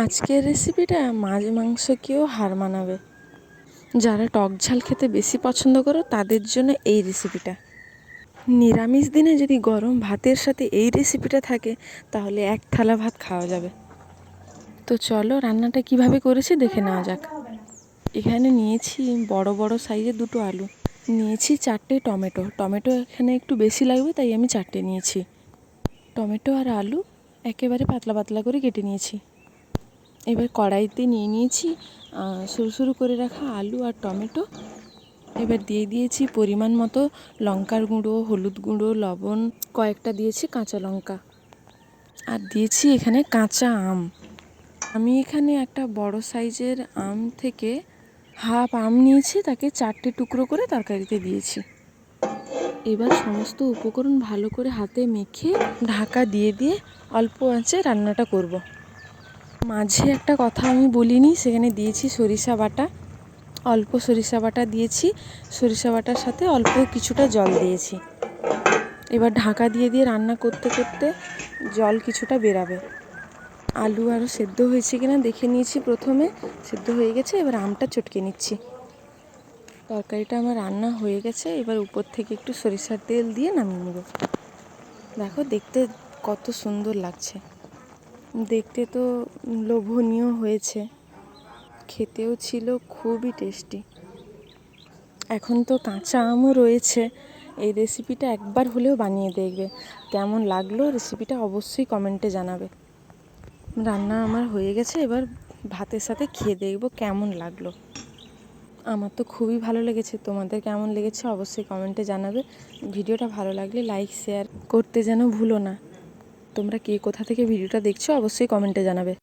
আজকের রেসিপিটা মাছ মাংসকেও হার মানাবে। যারা টক ঝাল খেতে বেশি পছন্দ করো তাদের জন্য এই রেসিপিটা। নিরামিষ দিনে যদি গরম ভাতের সাথে এই রেসিপিটা থাকে তাহলে এক থালা ভাত খাওয়া যাবে। তো চলো রান্নাটা কিভাবে করেছি দেখে নেওয়া যাক। এখানে নিয়েছি বড় বড় সাইজের দুটো আলু, নিয়েছি 4টে টমেটো। টমেটো এখানে একটু বেশি লাগবে তাই আমি 4টে নিয়েছি। টমেটো আর আলু একেবারে পাতলা পাতলা করে কেটে নিয়েছি। এবার কড়াইতে নিয়ে নিয়েছি সরু সরু করে রাখা আলু আর টমেটো। এবার দিয়ে দিয়েছি পরিমাণ মতো লঙ্কার গুঁড়ো, হলুদ গুঁড়ো, লবণ, কয়েকটা দিয়েছি কাঁচা লঙ্কা, আর দিয়েছি এখানে কাঁচা আম। আমি এখানে একটা বড় সাইজের আম থেকে হাফ আম নিয়েছি, তাকে 4টে টুকরো করে তরকারিতে দিয়েছি। এবার সমস্ত উপকরণ ভালো করে হাতে মেখে ঢাকা দিয়ে দিয়ে অল্প আঁচে রান্নাটা করব। মাঝে একটা কথা আমি বলিনি, সেখানে দিয়েছি সরিষা বাটা, অল্প সরিষা বাটা দিয়েছি। সরিষা বাটার সাথে অল্প কিছুটা জল দিয়েছি। এবার ঢাকা দিয়ে দিয়ে রান্না করতে করতে জল কিছুটা বেরাবে। আলু আরও সেদ্ধ হয়েছে কিনা দেখে নিয়েছি, প্রথমে সেদ্ধ হয়ে গেছে। এবার আমটা চটকে নিচ্ছি। তরকারিটা আমার রান্না হয়ে গেছে। এবার উপর থেকে একটু সরিষার তেল দিয়ে নামিয়ে নেব। দেখো দেখতে কত সুন্দর লাগছে, দেখতে তো লোভনীয় হয়েছে, খেতেও ছিল খুবই টেস্টি। এখন তো কাঁচা আমও রয়েছে। এই রেসিপিটা একবার হলেও বানিয়ে দেখবে। কেমন লাগলো রেসিপিটা অবশ্যই কমেন্টে জানাবে। রান্না আমার হয়ে গেছে, এবার ভাতের সাথে খেয়ে দেখবো কেমন লাগলো। আমার তো খুবই ভালো লেগেছে, তোমাদের কেমন লেগেছে অবশ্যই কমেন্টে জানাবে। ভিডিওটা ভালো লাগলে লাইক শেয়ার করতে যেন ভুলো না। তোমরা কে কোথা থেকে ভিডিওটা দেখছো অবশ্যই কমেন্টে জানাবে।